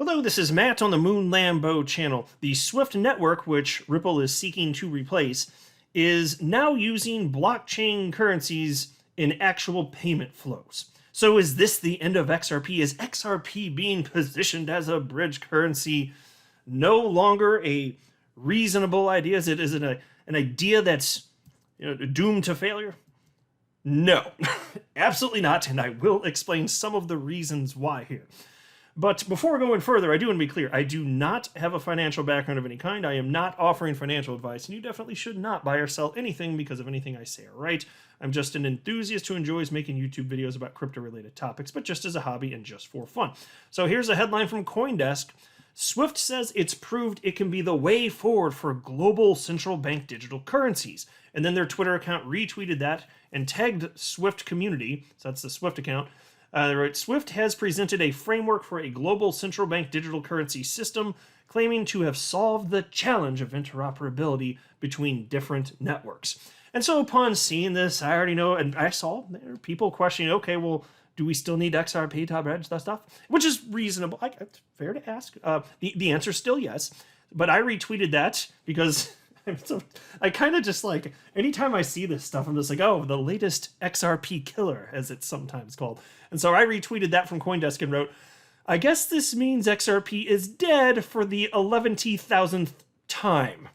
Hello, this is Matt on the Moon Lambo channel. The Swift network, which Ripple is seeking to replace, is now using blockchain currencies in actual payment flows. So is this the end of XRP? Is XRP being positioned as a bridge currency no longer a reasonable idea? Is it an idea that's doomed to failure? No, absolutely not, and I will explain some of the reasons why here. But before going further, I do want to be clear. I do not have a financial background of any kind. I am not offering financial advice, and you definitely should not buy or sell anything because of anything I say or write. I'm just an enthusiast who enjoys making YouTube videos about crypto-related topics, but just as a hobby and just for fun. So here's a headline from CoinDesk. Swift says it's proved it can be the way forward for global central bank digital currencies. And then their Twitter account retweeted that and tagged Swift community. So that's the Swift account. They wrote, Swift has presented a framework for a global central bank digital currency system, claiming to have solved the challenge of interoperability between different networks. And so upon seeing this, I already know, and I saw there people questioning, okay, well, do we still need XRP to bridge that stuff? Which is reasonable. It's fair to ask. The answer is still yes. But I retweeted that because I kind of just like, anytime I see this stuff, I'm just like, oh, the latest XRP killer, as it's sometimes called. And so I retweeted that from CoinDesk and wrote, I guess this means XRP is dead for the 11,000th time.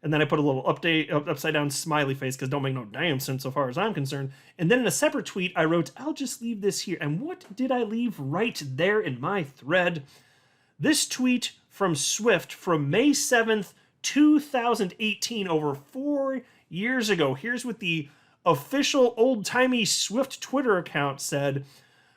And then I put a little upside down smiley face because don't make no damn sense so far as I'm concerned. And then in a separate tweet, I wrote, I'll just leave this here. And what did I leave right there in my thread? This tweet from Swift from May 7th, 2018, over 4 years ago. Here's what the official old-timey Swift Twitter account said,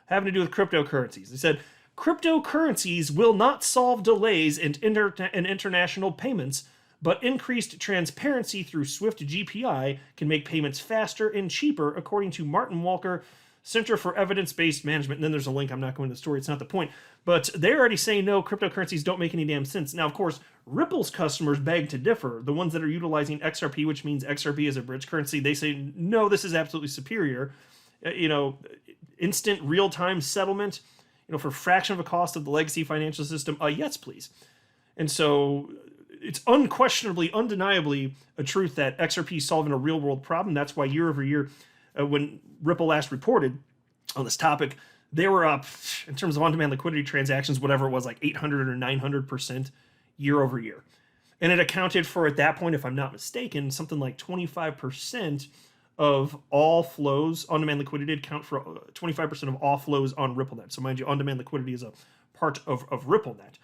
having to do with cryptocurrencies. They said, cryptocurrencies will not solve delays in international payments, but increased transparency through Swift GPI can make payments faster and cheaper, according to Martin Walker, Center for Evidence-Based Management. And then there's a link. I'm not going to the story. It's not the point. But they're already saying, no, cryptocurrencies don't make any damn sense. Now, of course, Ripple's customers beg to differ. The ones that are utilizing XRP, which means XRP is a bridge currency, they say, no, this is absolutely superior. Instant real-time settlement, for a fraction of the cost of the legacy financial system. Yes, please. And so it's unquestionably, undeniably a truth that XRP is solving a real-world problem. That's why year over year, when Ripple last reported on this topic, they were up, in terms of on-demand liquidity transactions, whatever it was, like 800 or 900% year over year. And it accounted for, at that point, if I'm not mistaken, something like 25% of all flows. On-demand liquidity account for 25% of all flows on RippleNet. So mind you, on-demand liquidity is a part of RippleNet.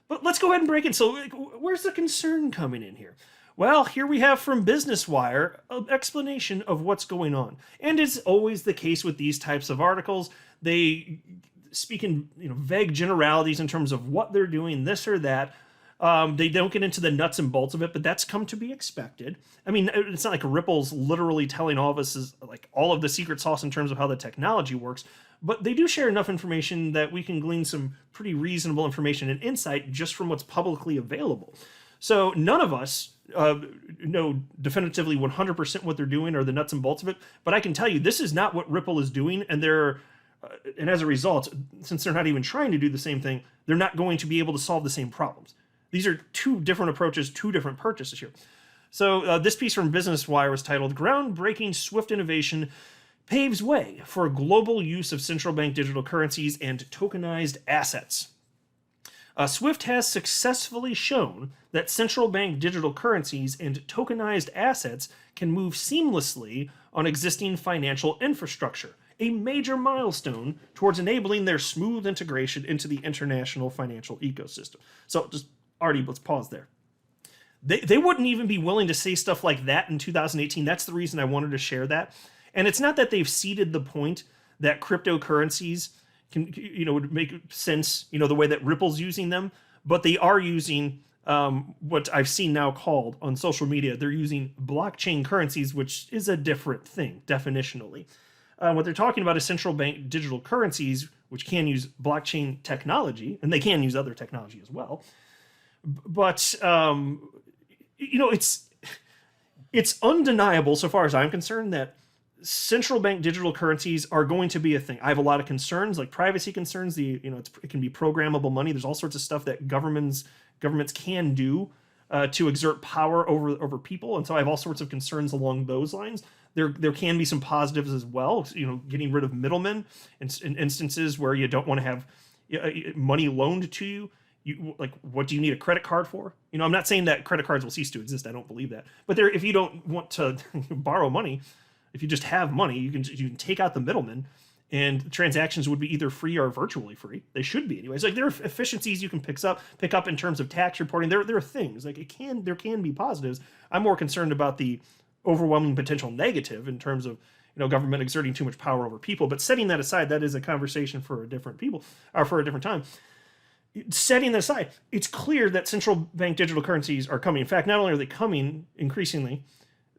But let's go ahead and break it. So where's the concern coming in here? Well, here we have from Business Wire an explanation of what's going on. And it's always the case with these types of articles. They speak in vague generalities in terms of what they're doing, this or that. They don't get into the nuts and bolts of it, but that's come to be expected. I mean, it's not like Ripple's literally telling all of us all of the secret sauce in terms of how the technology works, but they do share enough information that we can glean some pretty reasonable information and insight just from what's publicly available. So none of us know definitively 100% what they're doing or the nuts and bolts of it, but I can tell you this is not what Ripple is doing, and and as a result, since they're not even trying to do the same thing, they're not going to be able to solve the same problems. These are two different approaches, two different purchases here. So this piece from Business Wire was titled, Groundbreaking Swift Innovation Paves Way for Global Use of Central Bank Digital Currencies and Tokenized Assets. Swift has successfully shown that central bank digital currencies and tokenized assets can move seamlessly on existing financial infrastructure, a major milestone towards enabling their smooth integration into the international financial ecosystem. So just already, let's pause there. They wouldn't even be willing to say stuff like that in 2018. That's the reason I wanted to share that. And it's not that they've ceded the point that cryptocurrencies can, would make sense, the way that Ripple's using them, but they are using what I've seen now called on social media. They're using blockchain currencies, which is a different thing, definitionally. What they're talking about is central bank digital currencies, which can use blockchain technology, and they can use other technology as well. But, it's undeniable, so far as I'm concerned, that central bank digital currencies are going to be a thing. I have a lot of concerns, like privacy concerns. It can be programmable money. There's all sorts of stuff that governments can do to exert power over people, and so I have all sorts of concerns along those lines. There can be some positives as well. Getting rid of middlemen in instances where you don't want to have money loaned to you. What do you need a credit card for? I'm not saying that credit cards will cease to exist. I don't believe that. But if you don't want to borrow money, if you just have money, you can take out the middleman, and transactions would be either free or virtually free. They should be anyways. There are efficiencies you can pick up in terms of tax reporting. There are things there can be positives. I'm more concerned about the overwhelming potential negative in terms of government exerting too much power over people. But setting that aside, that is a conversation for a different time. Setting that aside, it's clear that central bank digital currencies are coming. In fact, not only are they coming increasingly,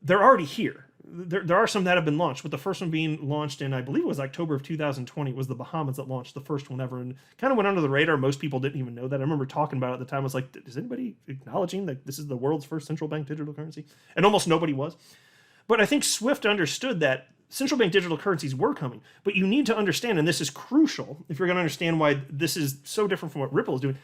they're already here. There are some that have been launched, with the first one being launched in, I believe it was October of 2020. It was the Bahamas that launched the first one ever, and kind of went under the radar. Most people didn't even know that. I remember talking about it at the time. I was like, is anybody acknowledging that this is the world's first central bank digital currency? And almost nobody was. But I think SWIFT understood that central bank digital currencies were coming. But you need to understand, and this is crucial if you're going to understand why this is so different from what Ripple is doing,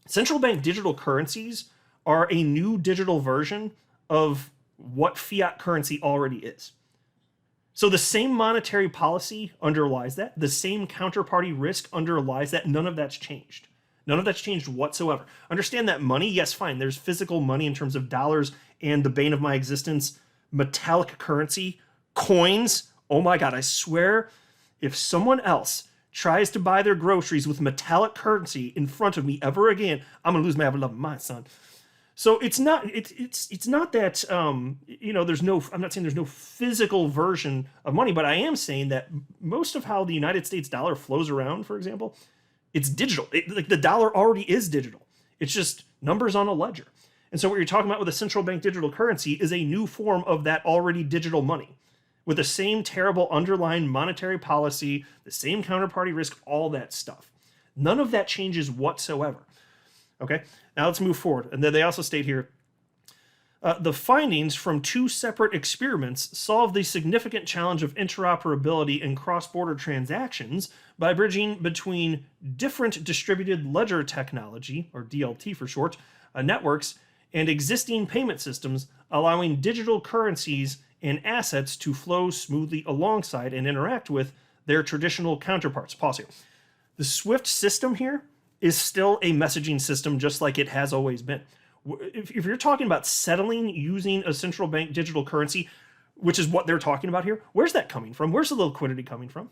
central bank digital currencies are a new digital version of what fiat currency already is. So the same monetary policy underlies that. The same counterparty risk underlies that. None of that's changed. None of that's changed whatsoever. Understand that money, yes, fine. There's physical money in terms of dollars and the bane of my existence, metallic currency, coins. Oh my God, I swear, if someone else tries to buy their groceries with metallic currency in front of me ever again, I'm gonna lose my love of my son. So it's not that there's no, I'm not saying there's no physical version of money, but I am saying that most of how the United States dollar flows around, for example, it's digital. The dollar already is digital. It's just numbers on a ledger. And so what you're talking about with a central bank digital currency is a new form of that already digital money, with the same terrible underlying monetary policy, the same counterparty risk, all that stuff. None of that changes whatsoever. Okay, now let's move forward. And then they also state here, the findings from 2 separate experiments solve the significant challenge of interoperability in cross-border transactions by bridging between different distributed ledger technology, or DLT for short, networks, and existing payment systems, allowing digital currencies and assets to flow smoothly alongside and interact with their traditional counterparts. Pause here. The SWIFT system here is still a messaging system, just like it has always been. If you're talking about settling using a central bank digital currency, which is what they're talking about here, where's that coming from? Where's the liquidity coming from?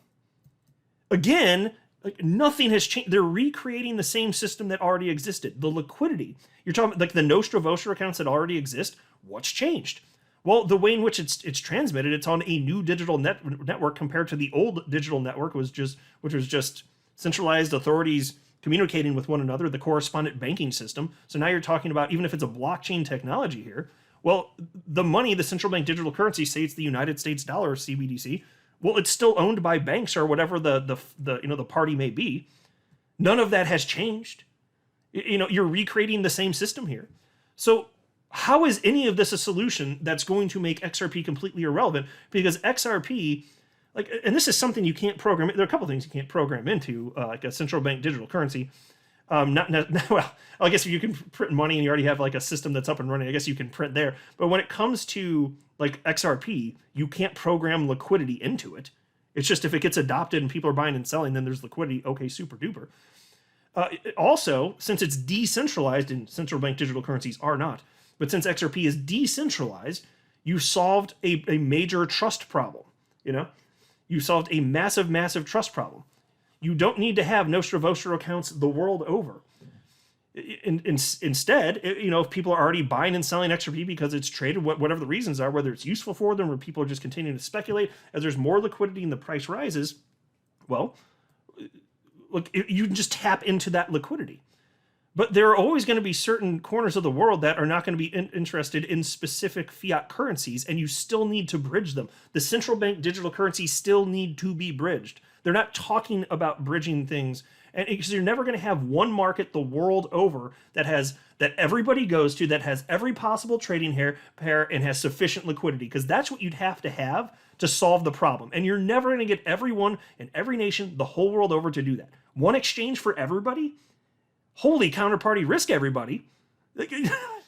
Again, nothing has changed. They're recreating the same system that already existed. The liquidity, you're talking about the Nostra Vostra accounts that already exist. What's changed? Well, the way in which it's transmitted, it's on a new digital network compared to the old digital network, which was just centralized authorities communicating with one another, the correspondent banking system. So now you're talking about, even if it's a blockchain technology here, well, the money, the central bank digital currency, say it's the United States dollar, CBDC, well, it's still owned by banks or whatever the party may be. None of that has changed. You're recreating the same system here. So how is any of this a solution that's going to make XRP completely irrelevant? Because XRP, and this is something you can't program. There are a couple things you can't program into, like a central bank digital currency. Well, I guess if you can print money and you already have like a system that's up and running, I guess you can print there. But when it comes to like XRP, you can't program liquidity into it. It's just if it gets adopted and people are buying and selling, then there's liquidity. Okay, super duper. Also, since it's decentralized, and central bank digital currencies are not, but since XRP is decentralized, you solved a major trust problem. You solved a massive, massive trust problem. You don't need to have Nostra Vostra accounts the world over. Instead, if people are already buying and selling XRP because it's traded, whatever the reasons are, whether it's useful for them or people are just continuing to speculate, as there's more liquidity and the price rises, well, look, you can just tap into that liquidity. But there are always going to be certain corners of the world that are not going to be interested in specific fiat currencies, and you still need to bridge them. The central bank digital currencies still need to be bridged. They're not talking about bridging things And because you're never going to have one market the world over that everybody goes to, that has every possible trading pair and has sufficient liquidity, because that's what you'd have to solve the problem. And you're never going to get everyone in every nation the whole world over to do that. One exchange for everybody? Holy counterparty risk, everybody.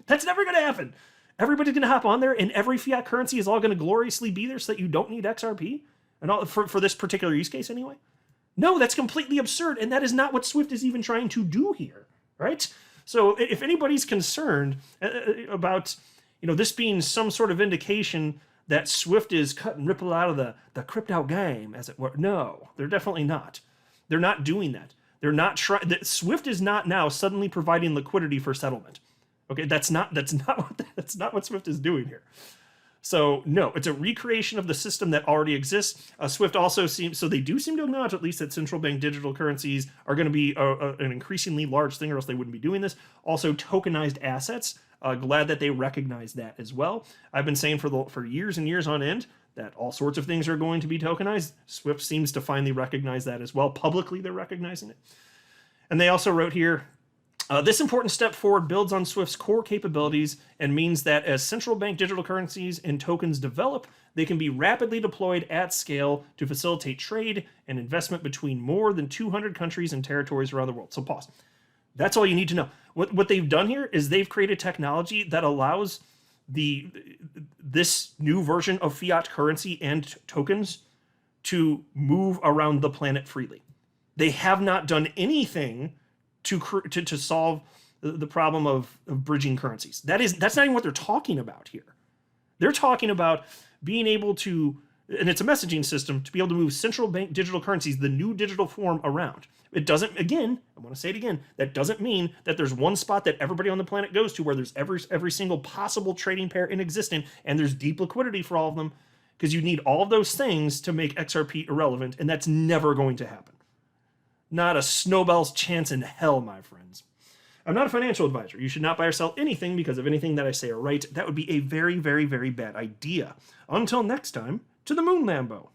That's never going to happen. Everybody's going to hop on there, and every fiat currency is all going to gloriously be there so that you don't need XRP, and all for this particular use case anyway. No, that's completely absurd, and that is not what Swift is even trying to do here, right? So if anybody's concerned about this being some sort of indication that Swift is cutting Ripple out of the crypto game, as it were, no, they're definitely not. They're not doing that. They're not trying. Swift is not now suddenly providing liquidity for settlement. Okay, that's not what Swift is doing here. So no, it's a recreation of the system that already exists. Swift also they do seem to acknowledge at least that central bank digital currencies are going to be an increasingly large thing, or else they wouldn't be doing this. Also, tokenized assets. Glad that they recognize that as well. I've been saying for years and years on end that all sorts of things are going to be tokenized. Swift seems to finally recognize that as well. Publicly, they're recognizing it. And they also wrote here, this important step forward builds on Swift's core capabilities and means that as central bank digital currencies and tokens develop, they can be rapidly deployed at scale to facilitate trade and investment between more than 200 countries and territories around the world. So pause. That's all you need to know. What they've done here is they've created technology that allows this new version of fiat currency and tokens to move around the planet freely. They have not done anything to solve the problem of bridging currencies. That's not even what they're talking about here. They're talking about being able to, and it's a messaging system, to be able to move central bank digital currencies, the new digital form, around. It doesn't, again, I want to say it again, that doesn't mean that there's one spot that everybody on the planet goes to where there's every single possible trading pair in existence and there's deep liquidity for all of them, because you need all of those things to make XRP irrelevant, and that's never going to happen. Not a snowball's chance in hell, my friends. I'm not a financial advisor. You should not buy or sell anything because of anything that I say or write. That would be a very, very, very bad idea. Until next time, to the moon, Lambo.